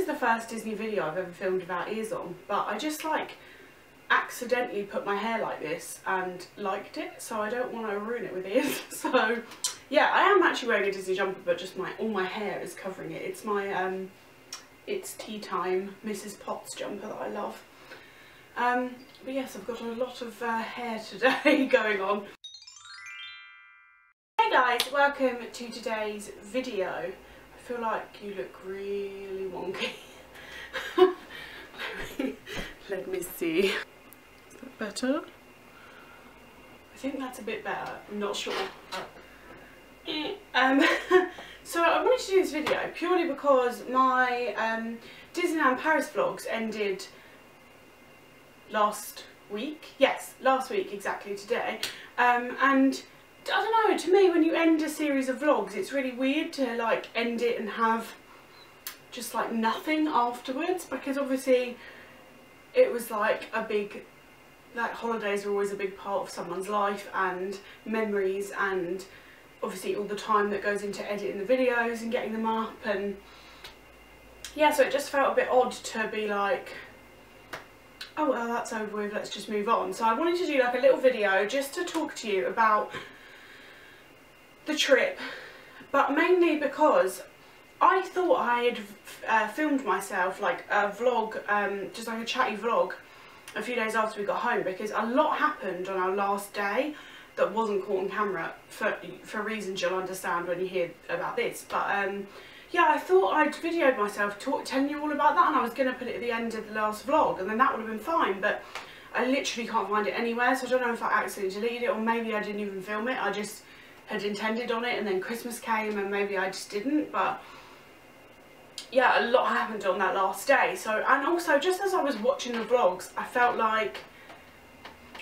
is the first Disney video I've ever filmed without ears on, but I just like accidentally put my hair like this and liked it, so I don't want to ruin it with ears. So yeah, I am actually wearing a Disney jumper, but just all my hair is covering it. It's my it's Tea Time Mrs. Potts jumper that I love. But yes, I've got a lot of hair today going on. Hey guys, welcome to today's video. I feel like you look really wonky. Let me see. Is that better? I think that's a bit better. I'm not sure. So I wanted to do this video purely because my Disneyland Paris vlogs ended last week. Yes, last week exactly today. And I don't know, to me when you end a series of vlogs it's really weird to like end it and have just like nothing afterwards, because obviously it was like a big, like holidays are always a big part of someone's life and memories, and obviously all the time that goes into editing the videos and getting them up, and yeah, so it just felt a bit odd to be like, oh well, that's over with, let's just move on. So I wanted to do like a little video just to talk to you about the trip, but mainly because I thought I had filmed myself like a vlog, just like a chatty vlog a few days after we got home, because a lot happened on our last day that wasn't caught on camera for reasons you'll understand when you hear about this. But yeah, I thought I'd videoed myself telling you all about that, and I was going to put it at the end of the last vlog and then that would have been fine, but I literally can't find it anywhere, so I don't know if I accidentally deleted it or maybe I didn't even film it. I just had intended on it and then Christmas came and maybe I just didn't. But yeah, a lot happened on that last day. So, and also just as I was watching the vlogs, I felt like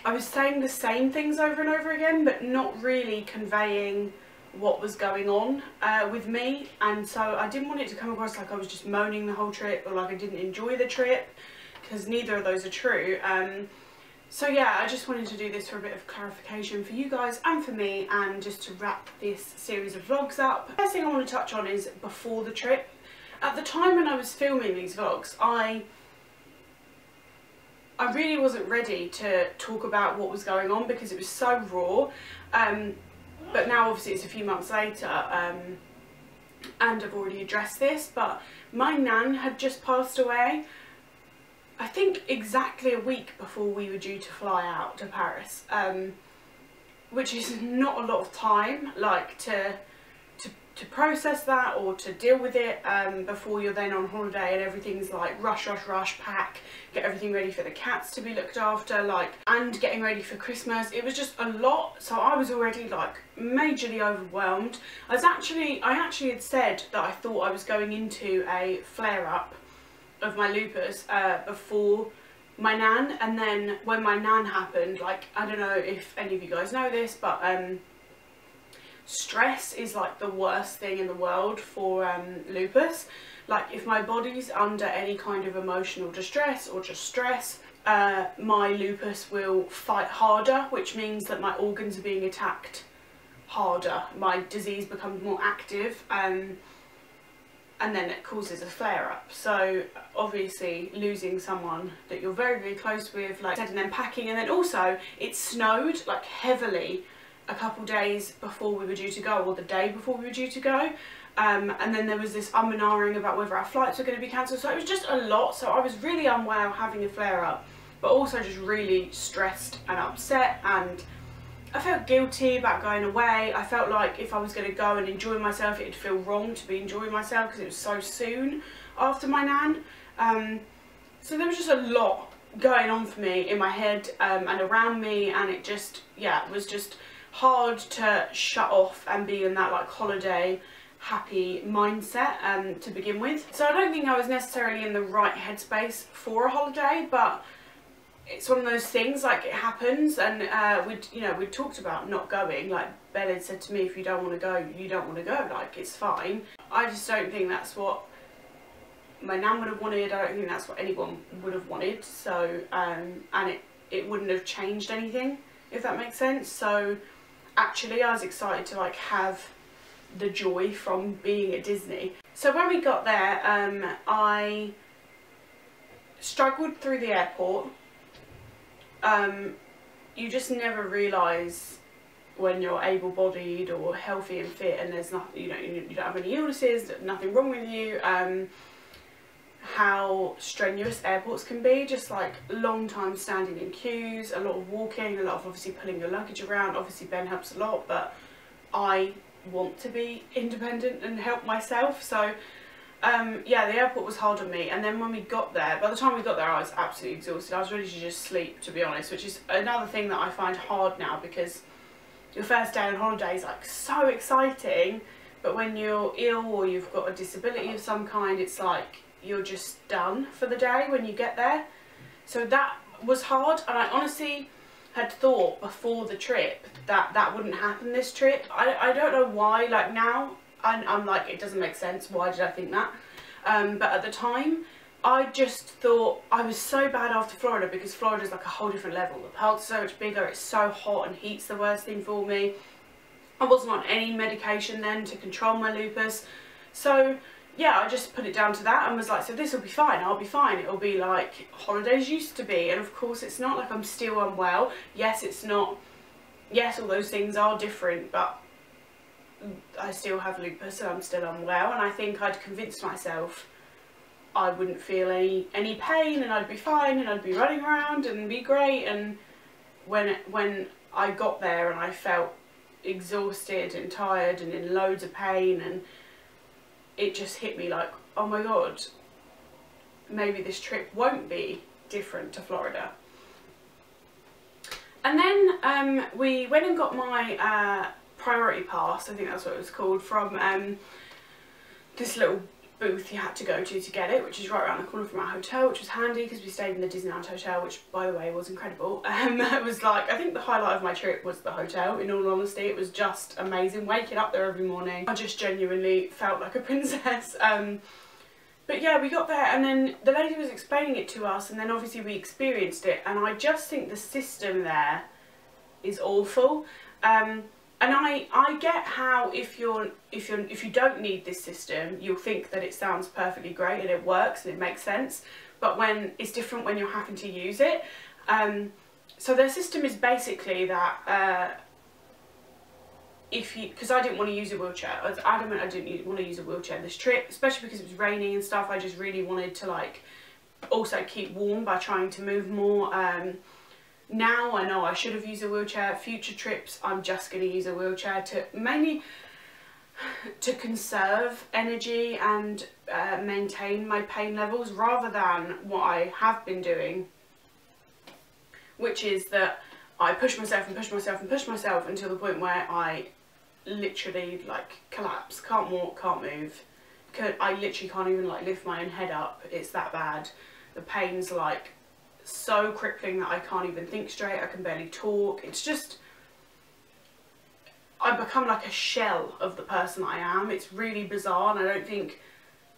I was saying the same things over and over again but not really conveying what was going on with me, and so I didn't want it to come across like I was just moaning the whole trip or like I didn't enjoy the trip, because neither of those are true. So yeah, I just wanted to do this for a bit of clarification for you guys and for me, and just to wrap this series of vlogs up. The first thing I want to touch on is before the trip. At the time when I was filming these vlogs, I really wasn't ready to talk about what was going on because it was so raw. But now obviously it's a few months later, and I've already addressed this, but my nan had just passed away, I think exactly a week before we were due to fly out to Paris, which is not a lot of time, like to process that or to deal with it before you're then on holiday and everything's like rush, rush, rush, pack, get everything ready for the cats to be looked after, like, and getting ready for Christmas. It was just a lot, so I was already like majorly overwhelmed. I actually had said that I thought I was going into a flare-up of my lupus before my nan, and then when my nan happened, like, I don't know if any of you guys know this, but stress is like the worst thing in the world for lupus. Like, if my body's under any kind of emotional distress or just stress, my lupus will fight harder, which means that my organs are being attacked harder. My disease becomes more active, and then it causes a flare-up. So obviously losing someone that you're very, very close with, like, and then packing, and then also it snowed like heavily a couple days before we were due to go, or the day before we were due to go, and then there was this and ahhing about whether our flights were going to be cancelled, so it was just a lot. So I was really unwell, having a flare-up, but also just really stressed and upset, and I felt guilty about going away. I felt like if I was going to go and enjoy myself, it'd feel wrong to be enjoying myself because it was so soon after my nan. So there was just a lot going on for me in my head and around me, and it just, yeah, it was just hard to shut off and be in that like holiday happy mindset to begin with. So I don't think I was necessarily in the right headspace for a holiday, but it's one of those things, like, it happens, and we'd talked about not going. Like, Belle had said to me, if you don't want to go, you don't want to go, like, it's fine. I just don't think that's what my nan would have wanted. I don't think that's what anyone would have wanted. So and it wouldn't have changed anything, if that makes sense. So actually I was excited to like have the joy from being at Disney. So when we got there, I struggled through the airport. You just never realise when you're able-bodied or healthy and fit and there's nothing, you don't have any illnesses, nothing wrong with you, how strenuous airports can be, just like long time standing in queues, a lot of walking, a lot of obviously pulling your luggage around. Obviously Ben helps a lot, but I want to be independent and help myself, so yeah, the airport was hard on me. And then when we got there, by the time we got there I was absolutely exhausted. I was ready to just sleep, to be honest, which is another thing that I find hard now, because your first day on holiday is like so exciting, but when you're ill or you've got a disability of some kind, it's like you're just done for the day when you get there. So that was hard, and I honestly had thought before the trip that that wouldn't happen this trip. I don't know why, like now I'm like, it doesn't make sense, why did I think that? But at the time I just thought I was so bad after Florida, because Florida's like a whole different level. The parks are so much bigger, it's so hot, and heat's the worst thing for me. I wasn't on any medication then to control my lupus, so yeah, I just put it down to that and was like, so this will be fine, I'll be fine, it'll be like holidays used to be. And of course it's not, like I'm still unwell. Yes, it's not, yes, all those things are different, but I still have lupus and I'm still unwell, and I think I'd convinced myself I wouldn't feel any pain and I'd be fine and I'd be running around and be great. And when I got there and I felt exhausted and tired and in loads of pain, and it just hit me like, oh my god, maybe this trip won't be different to Florida. And then we went and got my priority pass, I think that's what it was called, from this little booth you had to go to get it, which is right around the corner from our hotel, which was handy because we stayed in the Disneyland hotel, which by the way was incredible. It was like, I think the highlight of my trip was the hotel, in all honesty. It was just amazing, waking up there every morning. I just genuinely felt like a princess. But yeah, we got there and then the lady was explaining it to us, and then obviously we experienced it, and I just think the system there is awful. And I get how if you don't need this system, you'll think that it sounds perfectly great and it works and it makes sense, but when it's different when you're having to use it. So their system is basically that because I didn't want to use a wheelchair, I was adamant I didn't want to use a wheelchair this trip, especially because it was raining and stuff. I just really wanted to like also keep warm by trying to move more. Now I know I should have used a wheelchair. Future trips I'm just going to use a wheelchair, to mainly to conserve energy and maintain my pain levels, rather than what I have been doing, which is that I push myself and push myself and push myself until the point where I literally like collapse, can't walk, can't move. I literally can't even like lift my own head up, it's that bad. The pain's like so crippling that I can't even think straight, I can barely talk. It's just, I become like a shell of the person I am. It's really bizarre, and I don't think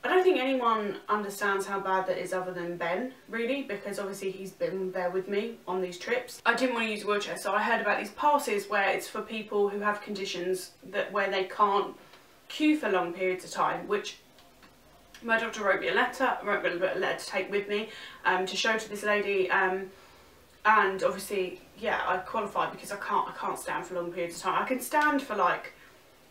anyone understands how bad that is other than Ben, really, because obviously he's been there with me on these trips. I didn't want to use a wheelchair, so I heard about these passes where it's for people who have conditions where they can't queue for long periods of time, which my doctor wrote me a letter to take with me to show to this lady, and obviously, yeah, I qualified because I can't stand for long periods of time. I can stand for like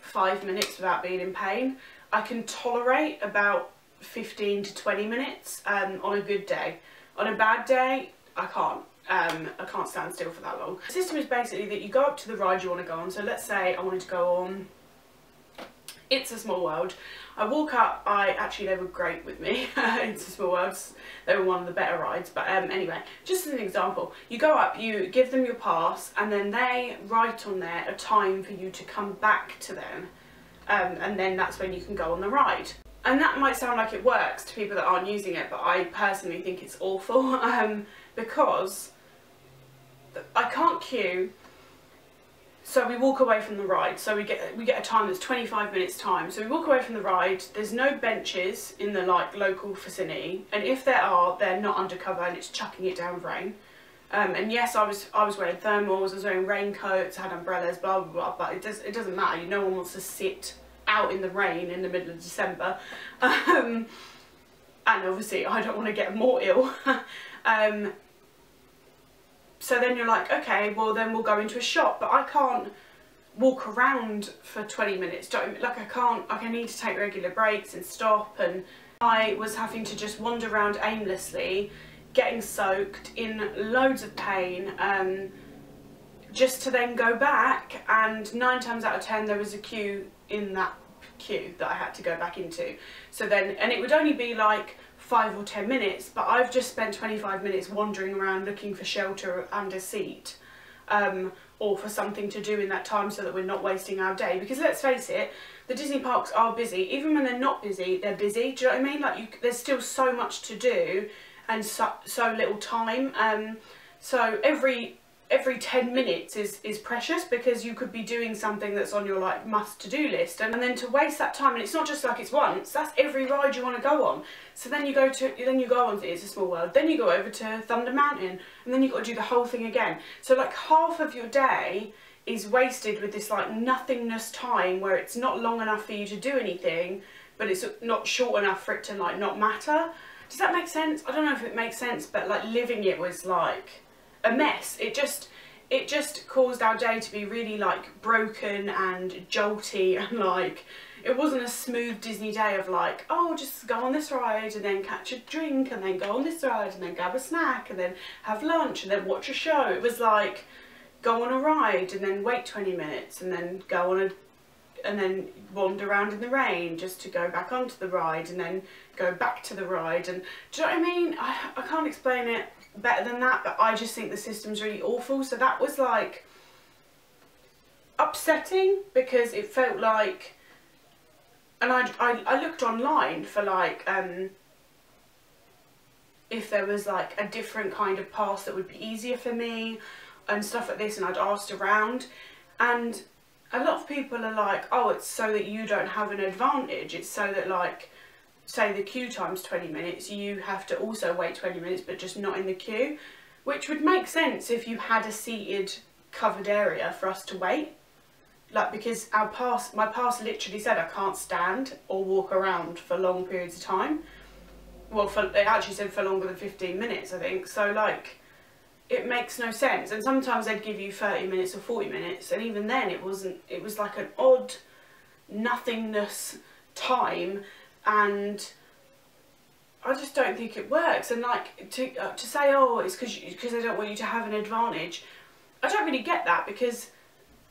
5 minutes without being in pain. I can tolerate about 15 to 20 minutes on a good day. On a bad day, I can't. I can't stand still for that long. The system is basically that you go up to the ride you want to go on. So let's say I wanted to go on It's a Small World. I walk up, they were great with me. It's a Small World, they were one of the better rides, but anyway, just as an example, you go up, you give them your pass, and then they write on there a time for you to come back to them, and then that's when you can go on the ride. And that might sound like it works to people that aren't using it, but I personally think it's awful, because I can't queue. So we walk away from the ride, so we get a time that's 25 minutes time. So we walk away from the ride, there's no benches in the like local vicinity, and if there are, they're not undercover and it's chucking it down with rain. And yes, I was wearing thermals, I was wearing raincoats, had umbrellas, blah blah blah, but it doesn't matter, no one wants to sit out in the rain in the middle of December. And obviously I don't want to get more ill. So then you're like, okay, well then we'll go into a shop, but I can't walk around for 20 minutes. I need to take regular breaks and stop, and I was having to just wander around aimlessly, getting soaked, in loads of pain, just to then go back, and 9 times out of 10 there was a queue in that queue that I had to go back into. So then, and it would only be like 5 or 10 minutes, but I've just spent 25 minutes wandering around looking for shelter and a seat, or for something to do in that time, so that we're not wasting our day. Because let's face it, the Disney parks are busy. Even when they're not busy, they're busy. Do you know what I mean? Like, there's still so much to do and so little time. So every 10 minutes is precious, because you could be doing something that's on your like must-to-do list, and then to waste that time, and it's not just like it's once, that's every ride you want to go on. So then you go on to It's a Small World, then you go over to Thunder Mountain, and then you've got to do the whole thing again. So like half of your day is wasted with this like nothingness time, where it's not long enough for you to do anything, but it's not short enough for it to like not matter. Does that make sense? I don't know if it makes sense, but like living it was like a mess. It just caused our day to be really like broken and jolty, and like it wasn't a smooth Disney day of like, oh, just go on this ride and then catch a drink and then go on this ride and then grab a snack and then have lunch and then watch a show. It was like, go on a ride and then wait 20 minutes and then go on and then wander around in the rain just to go back onto the ride and then go back to the ride. And do you know what I mean? I can't explain it better than that, but I just think the system's really awful. So that was like upsetting, because it felt like, and I looked online for like if there was like a different kind of pass that would be easier for me and stuff like this, and I'd asked around, and a lot of people are like, oh, it's so that you don't have an advantage, it's so that like, say the queue time's 20 minutes, you have to also wait 20 minutes but just not in the queue, which would make sense if you had a seated covered area for us to wait, like, because my pass literally said I can't stand or walk around for long periods of time. Well, it actually said for longer than 15 minutes, I think. So like, it makes no sense. And sometimes they'd give you 30 minutes or 40 minutes, and even then it was like an odd nothingness time, and I just don't think it works. And like, to say, oh, it's because they don't want you to have an advantage, I don't really get that, because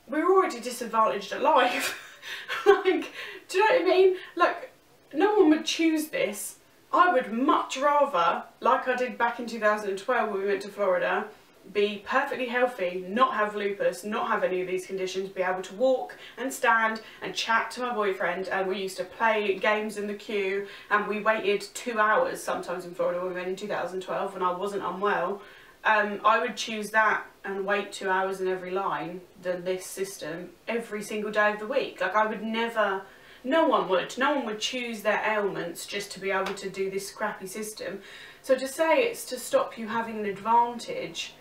we're already disadvantaged at life. Like, do you know what I mean? Like, no one would choose this. I would much rather, like I did back in 2012 when we went to Florida, be perfectly healthy, not have lupus, not have any of these conditions, be able to walk and stand and chat to my boyfriend, and we used to play games in the queue, and we waited 2 hours sometimes in Florida when we went in 2012 when I wasn't unwell. I would choose that and wait 2 hours in every line than this system every single day of the week. Like, I would never, no one would choose their ailments just to be able to do this crappy system. So to say it's to stop you having an advantage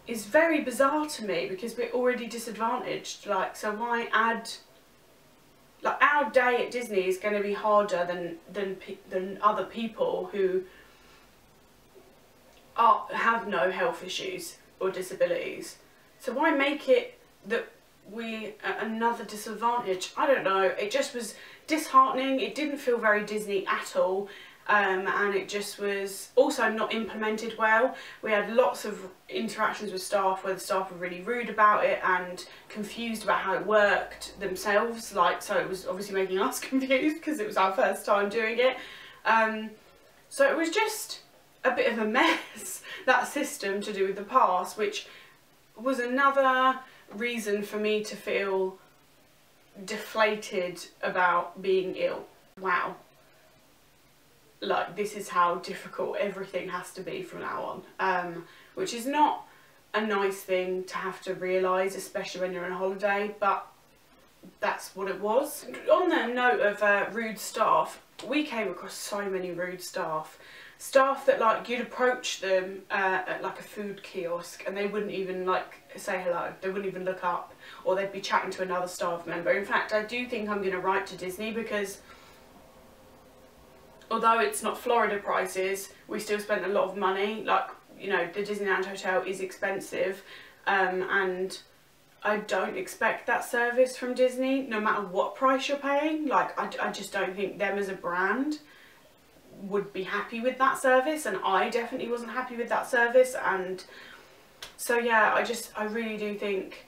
is very bizarre to me, because we're already disadvantaged. Like, so why add, like, our day at Disney is going to be harder than other people who have no health issues or disabilities. So why make it that we at another disadvantage? I don't know, it just was disheartening. It didn't feel very Disney at all, and it just was also not implemented well. We had lots of interactions with staff where the staff were really rude about it and confused about how it worked themselves, like, so it was obviously making us confused because it was our first time doing it. So it was just a bit of a mess, that system, to do with the pass, which was another reason for me to feel deflated about being ill. Wow. Like, this is how difficult everything has to be from now on, which is not a nice thing to have to realise, especially when you're on holiday, but that's what it was. On the note of rude staff, we came across so many rude staff. Staff that like you'd approach them at like a food kiosk and they wouldn't even like say hello, they wouldn't even look up, or they'd be chatting to another staff member. In fact, I do think I'm going to write to Disney, because although it's not Florida prices, we still spent a lot of money. Like, you know, the Disneyland Hotel is expensive, and I don't expect that service from Disney, no matter what price you're paying. Like, I just don't think them as a brand would be happy with that service, and I definitely wasn't happy with that service. And so yeah, I really do think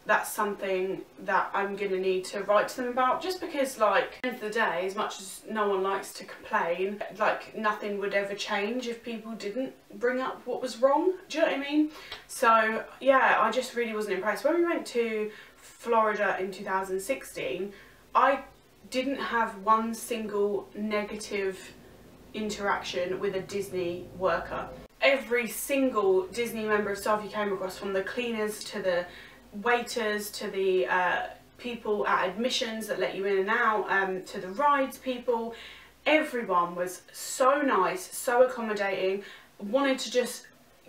that's something that I'm gonna need to write to them about, just because, like, at the end of the day, as much as no one likes to complain, like, nothing would ever change if people didn't bring up what was wrong. Do you know what I mean? So yeah, I just really wasn't impressed. When we went to Florida in 2016, I didn't have one single negative interaction with a Disney worker. Every single Disney member of staff you came across, from the cleaners to the waiters to the people at admissions that let you in and out, to the rides people, everyone was so nice, so accommodating, wanted to just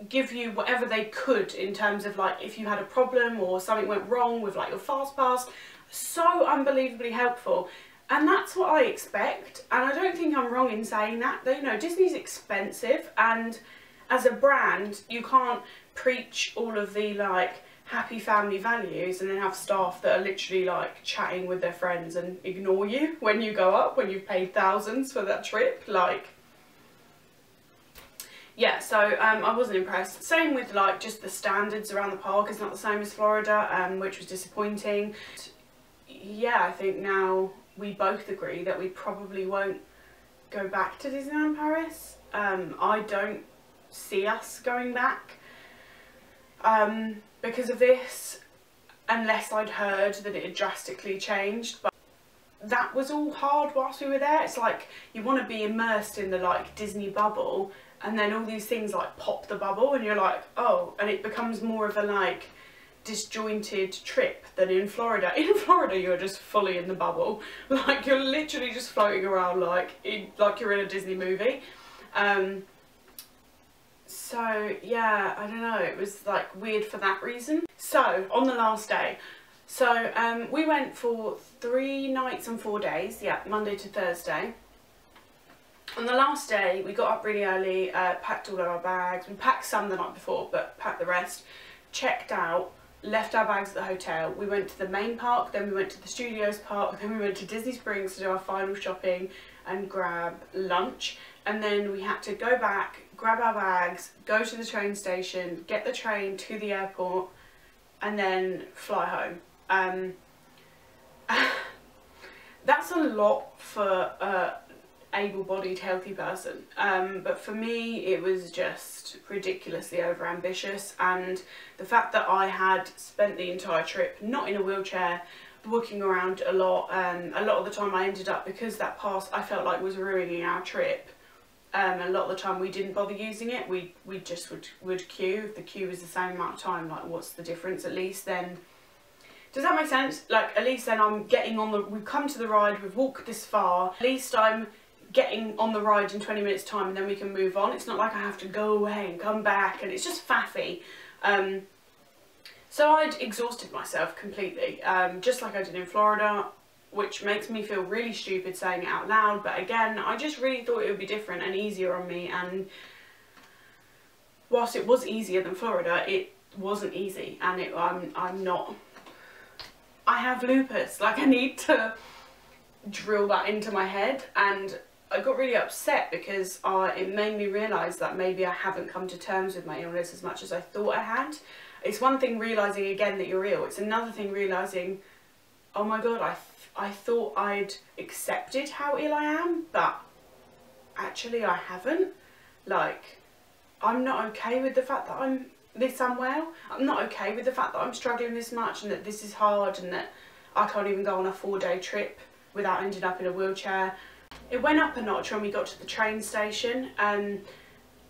give you whatever they could in terms of, like, if you had a problem or something went wrong with like your fast pass. So unbelievably helpful. And that's what I expect, and I don't think I'm wrong in saying that. You know, Disney's expensive, and as a brand you can't preach all of the like happy family values and then have staff that are literally like chatting with their friends and ignore you when you go up, when you've paid thousands for that trip. Like, yeah, so I wasn't impressed. Same with like just the standards around the park is not the same as Florida, which was disappointing. Yeah, I think now we both agree that we probably won't go back to Disneyland Paris. I don't see us going back because of this, unless I'd heard that it had drastically changed. But that was all hard whilst we were there. It's like you want to be immersed in the like Disney bubble, and then all these things like pop the bubble and you're like, oh, and it becomes more of a like disjointed trip than in Florida. In Florida you're just fully in the bubble, like you're literally just floating around like you're in a Disney movie. So yeah, I don't know, it was like weird for that reason. So on the last day, so we went for 3 nights and 4 days, yeah, Monday to Thursday. On the last day we got up really early, packed all of our bags. We packed some the night before but packed the rest, checked out, left our bags at the hotel. We went to the main park, then we went to the Studios park, then we went to Disney Springs to do our final shopping and grab lunch, and then we had to go back, grab our bags, go to the train station, get the train to the airport, and then fly home. That's a lot for able-bodied healthy person, but for me it was just ridiculously over-ambitious. And the fact that I had spent the entire trip not in a wheelchair, walking around a lot of the time I ended up, because that pass I felt like was ruining our trip, a lot of the time we didn't bother using it. We just would queue. If the queue was the same amount of time, like what's the difference? At least then, does that make sense? Like at least then I'm getting on the, we've come to the ride, we've walked this far, at least I'm getting on the ride in 20 minutes time and then we can move on. It's not like I have to go away and come back, and it's just faffy. So I'd exhausted myself completely, just like I did in Florida, which makes me feel really stupid saying it out loud, but again, I just really thought it would be different and easier on me, and whilst it was easier than Florida, it wasn't easy, and I'm not, I have lupus, like I need to drill that into my head. And I got really upset because it made me realise that maybe I haven't come to terms with my illness as much as I thought I had. It's one thing realising again that you're ill, it's another thing realising, oh my god, I thought I'd accepted how ill I am, but actually I haven't. Like, I'm not okay with the fact that I'm this unwell. I'm not okay with the fact that I'm struggling this much and that this is hard and that I can't even go on a 4-day trip without ending up in a wheelchair. It went up a notch when we got to the train station.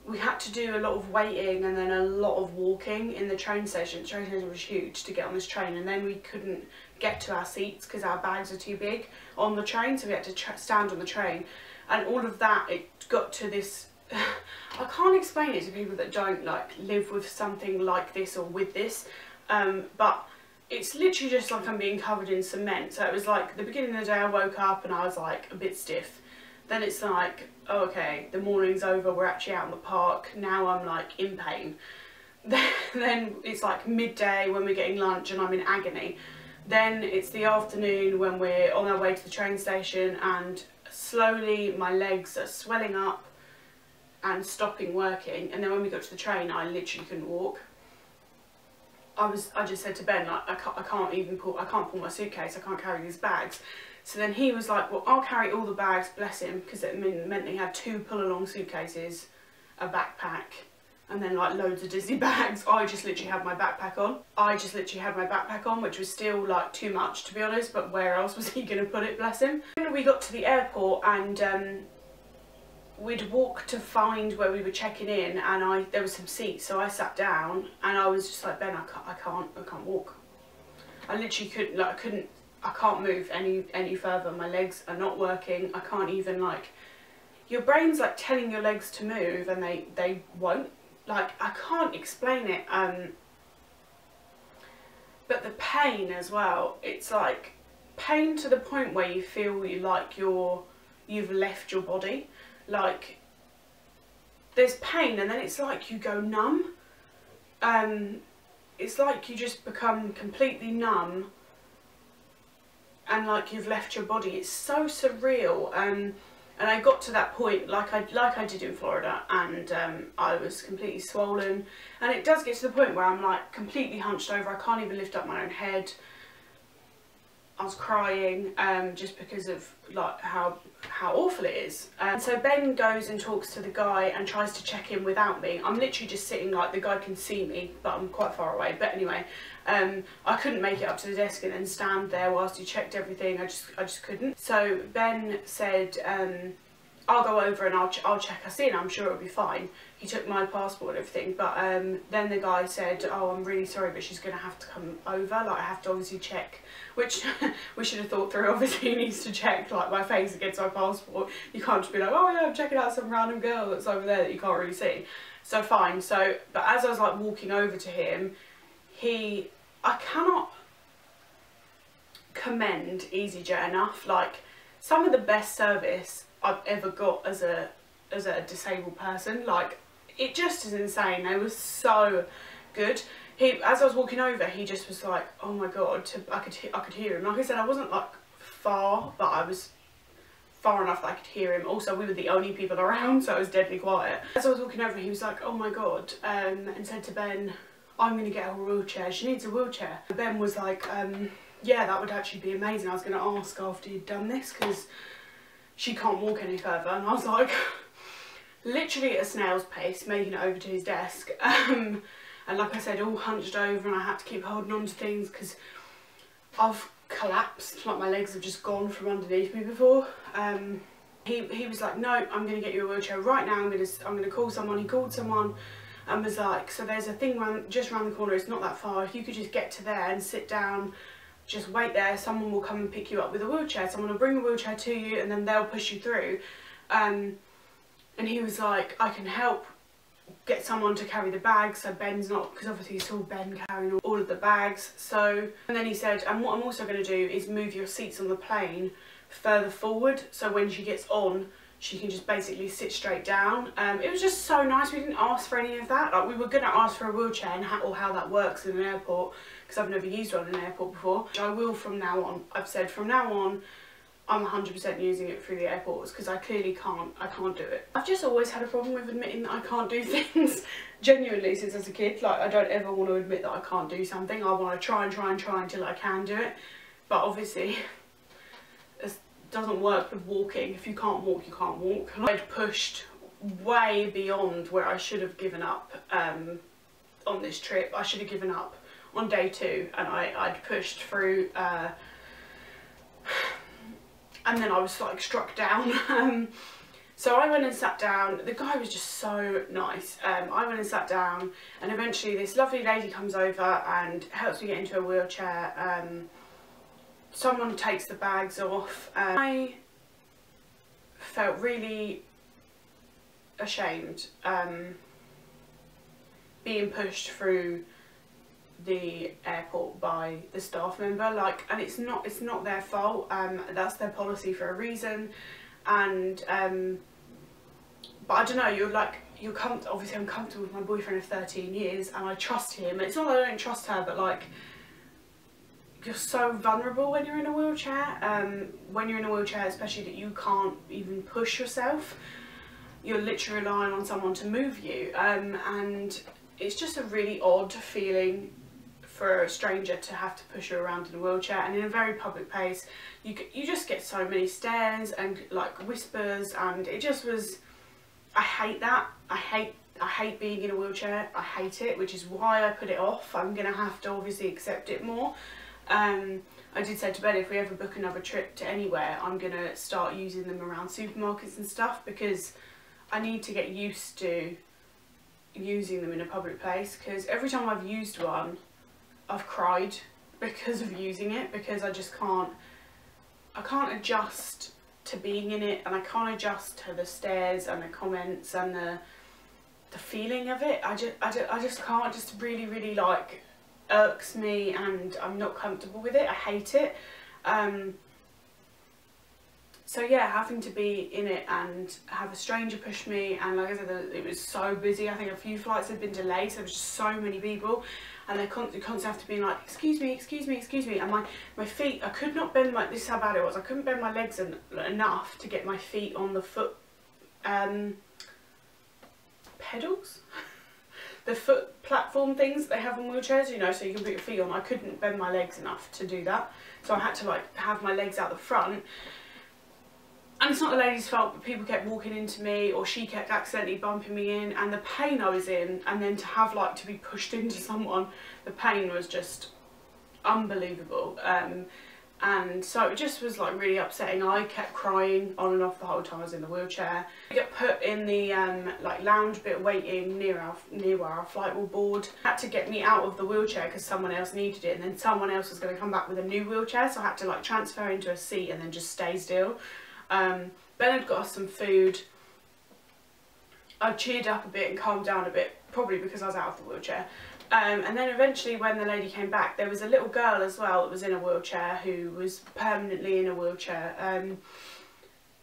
we had to do a lot of waiting and then a lot of walking in the train station. The train station was huge to get on this train, and then we couldn't get to our seats because our bags are too big on the train, so we had to stand on the train. And all of that, it got to this I can't explain it to people that don't like live with something like this or with this, but it's literally just like I'm being covered in cement. So it was like the beginning of the day I woke up and I was like a bit stiff. Then it's like, oh, okay, the morning's over, we're actually out in the park, now I'm like in pain. Then it's like midday when we're getting lunch and I'm in agony. Then it's the afternoon when we're on our way to the train station, and slowly my legs are swelling up and stopping working. And then when we got to the train, I literally couldn't walk. I just said to Ben, like, I can't pull my suitcase, I can't carry these bags. So then he was like, well, I'll carry all the bags, bless him, because it meant he had 2 pull-along suitcases, a backpack, and then like loads of Disney bags. I just literally had my backpack on. Which was still like too much, to be honest, but where else was he going to put it, bless him. When we got to the airport, and we'd walk to find where we were checking in, and there was some seats, so I sat down and I was just like, Ben, I can't walk. I literally couldn't, like, I can't move any further. My legs are not working. I can't even, like, your brain's like telling your legs to move and they won't. Like, I can't explain it. But the pain as well, it's like pain to the point where you feel like you've left your body. Like, there's pain and then it's like you go numb. It's like you just become completely numb and like you've left your body. It's so surreal. And I got to that point like I did in Florida, and I was completely swollen, and it does get to the point where I'm like completely hunched over. I can't even lift up my own head. I was crying just because of like how awful it is. So Ben goes and talks to the guy and tries to check in without me. I'm literally just sitting, like, the guy can see me, but I'm quite far away. But anyway, I couldn't make it up to the desk and then stand there whilst he checked everything. I just couldn't. So Ben said, I'll go over and I'll check us in, I'm sure it'll be fine. He took my passport and everything, but then the guy said, oh, I'm really sorry, but she's going to have to come over, like, I have to obviously check, which we should have thought through. Obviously he needs to check like my face against my passport. You can't just be like, oh yeah, I'm checking out some random girl that's over there that you can't really see. So fine. So, but as I was like walking over to him, I cannot commend EasyJet enough. Like, some of the best service I've ever got as a disabled person. Like, it just is insane. They were so good. As I was walking over, he just was like, oh my god, I could hear him. Like I said, I wasn't like far, but I was far enough that I could hear him. Also, we were the only people around, so it was deadly quiet. As I was walking over, he was like, oh my god, and said to Ben, I'm going to get her a wheelchair. She needs a wheelchair. Ben was like, yeah, that would actually be amazing. I was going to ask after you'd done this, because she can't walk any further. And I was like, literally at a snail's pace, making it over to his desk. And like I said, all hunched over, and I had to keep holding on to things because I've collapsed. Like, my legs have just gone from underneath me before. He was like, no, I'm going to get you a wheelchair right now. I'm going to call someone. He called someone and was like, so there's a thing just around the corner. It's not that far. If you could just get to there and sit down, just wait there. Someone will come and pick you up with a wheelchair. Someone will bring a wheelchair to you, and then they'll push you through. And he was like, I can help get someone to carry the bags, so Ben's not, because obviously you saw Ben carrying all of the bags. So, and then he said, and what I'm also going to do is move your seats on the plane further forward, so when she gets on, she can just basically sit straight down. It was just so nice. We didn't ask for any of that. Like, we were going to ask for a wheelchair and or how that works in an airport, because I've never used one in an airport before. I will from now on. I've said from now on, I'm 100% using it through the airports, because I clearly can't do it. I've just always had a problem with admitting that I can't do things. Genuinely, since as a kid, like, I don't ever want to admit that I can't do something. I want to try until I can do it. But obviously, it doesn't work with walking. If you can't walk, you can't walk. I'd pushed way beyond where I should have given up on this trip. I should have given up on day 2, and I'd pushed through. And then I was like struck down. So I went and sat down. The guy was just so nice. I went and sat down, and eventually this lovely lady comes over and helps me get into a wheelchair. Someone takes the bags off. I felt really ashamed being pushed through the airport by the staff member, like, and it's not their fault. That's their policy for a reason. And but I don't know, obviously I'm comfortable with my boyfriend of 13 years and I trust him. It's not that I don't trust her, but like, you're so vulnerable when you're in a wheelchair. When you're in a wheelchair, especially that you can't even push yourself, you're literally relying on someone to move you, and it's just a really odd feeling for a stranger to have to push you around in a wheelchair, and in a very public place you just get so many stares and like whispers, and it just was, I hate that. I hate being in a wheelchair. I hate it, which is why I put it off. I'm gonna have to obviously accept it more. I did say to Ben, if we ever book another trip to anywhere, I'm gonna start using them around supermarkets and stuff, because I need to get used to using them in a public place, because every time I've used one I've cried because of using it, because I can't adjust to being in it, and I can't adjust to the stares and the comments and the feeling of it. I just can't. It just really like irks me, and I'm not comfortable with it. I hate it. So yeah, having to be in it and have a stranger push me, and like I said, it was so busy. I think a few flights had been delayed, so there was just so many people, and they constantly have to be like, excuse me, excuse me, excuse me, and my feet, I could not bend my, this is how bad it was, I couldn't bend my legs enough to get my feet on the foot pedals, the foot platform things they have on wheelchairs, you know, so you can put your feet on. I couldn't bend my legs enough to do that, so I had to like have my legs out the front. And it's not the lady's fault, but people kept walking into me, or she kept accidentally bumping me in, and the pain I was in, and then to have like to be pushed into someone, the pain was just unbelievable. And so it just was like really upsetting. I kept crying on and off the whole time I was in the wheelchair. I got put in the like lounge bit waiting near where our flight will board. Had to get me out of the wheelchair because someone else needed it, and then someone else was going to come back with a new wheelchair, so I had to like transfer into a seat and then just stay still. Ben had got us some food. I cheered up a bit and calmed down a bit, probably because I was out of the wheelchair. And then eventually when the lady came back, there was a little girl as well that was in a wheelchair, who was permanently in a wheelchair,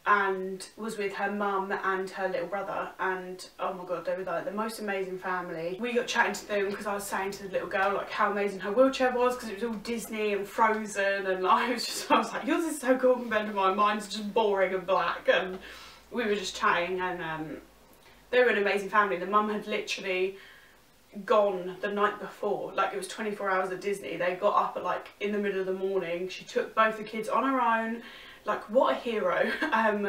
and was with her mum and her little brother, and oh my god, they were like the most amazing family. We got chatting to them because I was saying to the little girl like how amazing her wheelchair was, because it was all Disney and Frozen, and I was like, yours is so cool compared to mine, mine's just boring and black. And we were just chatting, and they were an amazing family. The mum had literally gone the night before, like it was 24 hours at Disney. They got up at like in the middle of the morning. She took both the kids on her own. Like, what a hero.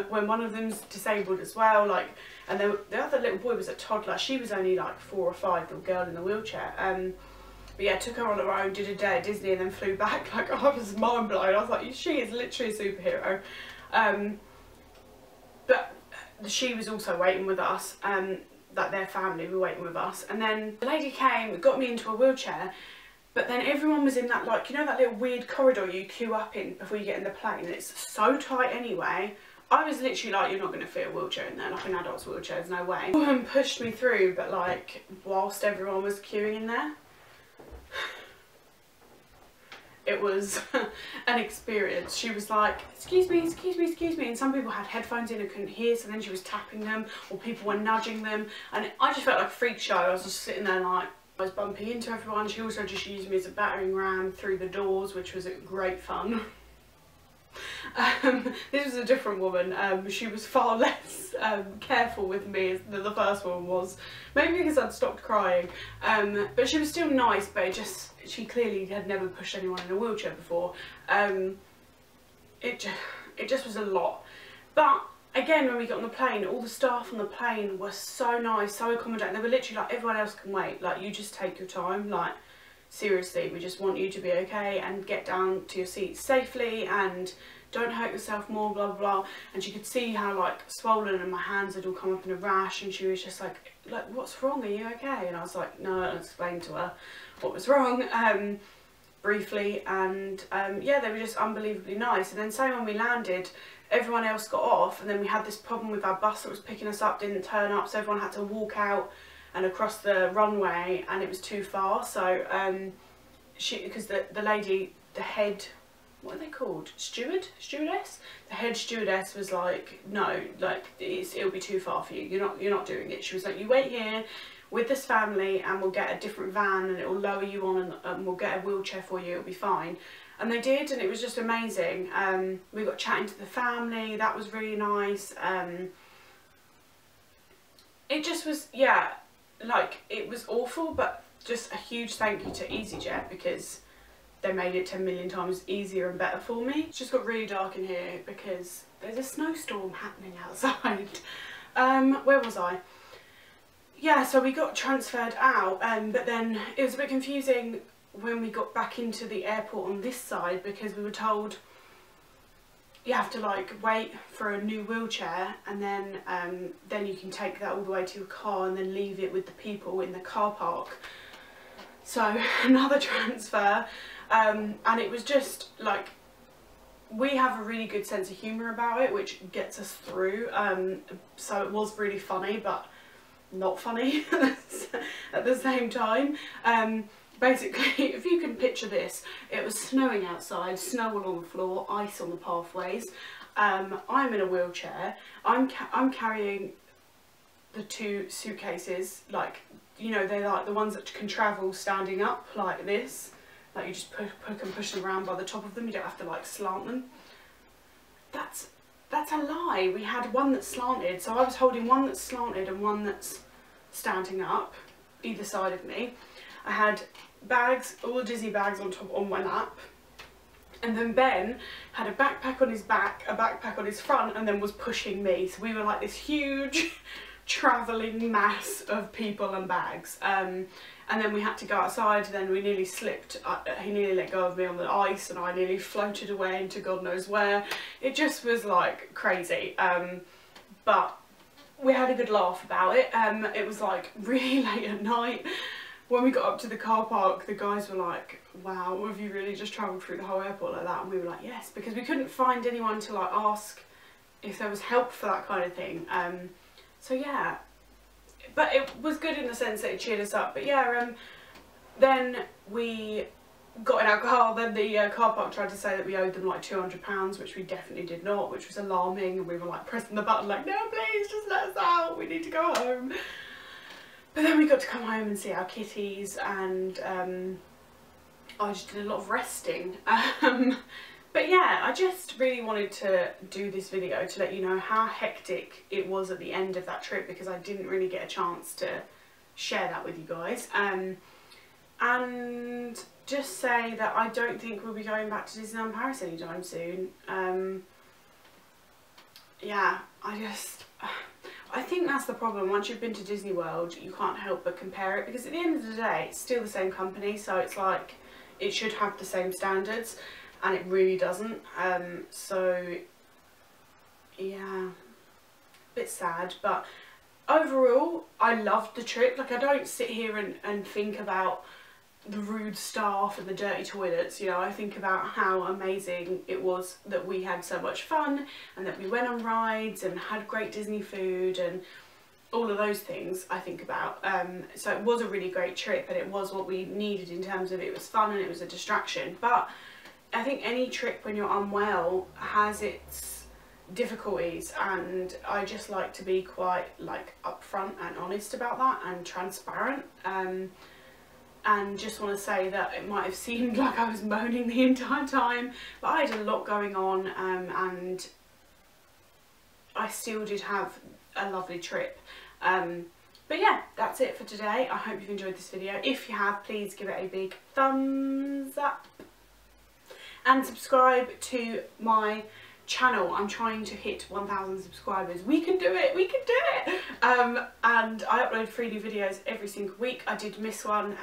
When one of them's disabled as well, like, and the other little boy was a toddler. She was only like 4 or 5, the girl in the wheelchair. But yeah, took her on her own, did a day at Disney, and then flew back. Like, I was mind blown. I was like, she is literally a superhero. But she was also waiting with us, like their family were waiting with us. And then the lady came, got me into a wheelchair, but then everyone was in that, like, you know that little weird corridor you queue up in before you get in the plane? It's so tight anyway. I was literally like, you're not going to fit a wheelchair in there, like an adult's wheelchair, there's no way. Woman pushed me through, but like, whilst everyone was queuing in there. It was an experience. She was like, excuse me, excuse me, excuse me, and some people had headphones in and couldn't hear, so then she was tapping them, or people were nudging them, and I just felt like a freak show. I was just sitting there like, I was bumping into everyone. She also just used me as a battering ram through the doors, which was great fun. This was a different woman. She was far less careful with me than the first one was. Maybe because I'd stopped crying. But she was still nice, but she clearly had never pushed anyone in a wheelchair before. It just was a lot. But again, when we got on the plane, all the staff on the plane were so nice, so accommodating. They were literally like, everyone else can wait. Like, you just take your time. Like, seriously, we just want you to be okay and get down to your seats safely and don't hurt yourself more, blah, blah, blah. And she could see how like swollen and my hands had all come up in a rash, and she was just like, what's wrong, are you okay? And I was like, no, I explained to her what was wrong, briefly, and yeah, they were just unbelievably nice. And then same when we landed, everyone else got off, and then we had this problem with our bus that was picking us up didn't turn up, so everyone had to walk out and across the runway, and it was too far. So because the lady, the head, what are they called, stewardess, the head stewardess was like, no, like it'll be too far for you, you're not doing it. She was like, you wait here with this family and we'll get a different van and it will lower you on, and we'll get a wheelchair for you, it'll be fine. And they did, and it was just amazing. We got chatting to the family, that was really nice. It just was, yeah, like it was awful, but just a huge thank you to EasyJet, because they made it 10 million times easier and better for me. It's just got really dark in here because there's a snowstorm happening outside. Where was I? Yeah, so we got transferred out, but then it was a bit confusing when we got back into the airport on this side, because we were told you have to like wait for a new wheelchair, and then you can take that all the way to your car and then leave it with the people in the car park. So another transfer. And it was just like, we have a really good sense of humour about it, which gets us through, so it was really funny but not funny at the same time. Basically, if you can picture this, it was snowing outside, snow all on the floor, ice on the pathways. I'm in a wheelchair, I'm carrying the 2 suitcases, like, you know, they're like the ones that can travel standing up like this. Like you just push them around by the top of them, you don't have to like slant them. That's a lie. We had one that's slanted, so I was holding one that's slanted and one that's standing up, either side of me. I had bags, all the Disney bags on my lap, and then Ben had a backpack on his back, a backpack on his front, and then was pushing me. So we were like this huge travelling mass of people and bags. And then we had to go outside, and then we nearly slipped. He nearly let go of me on the ice, and I nearly floated away into God knows where. It just was like crazy. But we had a good laugh about it. It was like really late at night. When we got up to the car park, the guys were like, wow, have you really just travelled through the whole airport like that? And we were like, yes, because we couldn't find anyone to like ask if there was help for that kind of thing. So yeah. But it was good in the sense that it cheered us up. But yeah, then we got in our car, then the car park tried to say that we owed them like £200, which we definitely did not, which was alarming, and we were like pressing the button like, no please, just let us out, we need to go home. But then we got to come home and see our kitties, and I just did a lot of resting. But yeah, I just really wanted to do this video to let you know how hectic it was at the end of that trip, because I didn't really get a chance to share that with you guys. And just say that I don't think we'll be going back to Disneyland Paris anytime soon. Yeah, I think that's the problem. Once you've been to Disney World, you can't help but compare it, because at the end of the day, it's still the same company, so it's like, it should have the same standards. And it really doesn't, so yeah, a bit sad. But overall, I loved the trip. Like, I don't sit here and think about the rude staff and the dirty toilets, you know. I think about how amazing it was that we had so much fun, and that we went on rides and had great Disney food, and all of those things I think about. So it was a really great trip, and it was what we needed in terms of it was fun and it was a distraction. But I think any trip when you're unwell has its difficulties, and I just like to be quite like upfront and honest about that, and transparent, and just want to say that it might have seemed like I was moaning the entire time, but I had a lot going on, and I still did have a lovely trip. But yeah, that's it for today. I hope you've enjoyed this video. If you have, please give it a big thumbs up. And subscribe to my channel. I'm trying to hit 1,000 subscribers. We can do it, we can do it! And I upload 3 new videos every single week. I did miss one.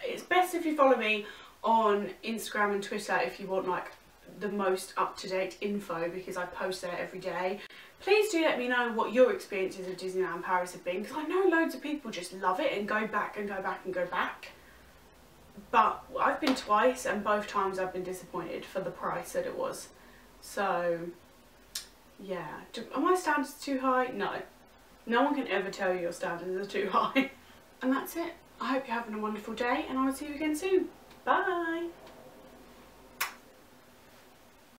It's best if you follow me on Instagram and Twitter if you want like the most up-to-date info, because I post there every day. Please do let me know what your experiences of Disneyland Paris have been, because I know loads of people just love it and go back and go back and go back. But I've been twice and both times I've been disappointed for the price that it was. So yeah, are my standards too high? No. No one can ever tell you your standards are too high. And that's it. I hope you're having a wonderful day and I will see you again soon. Bye!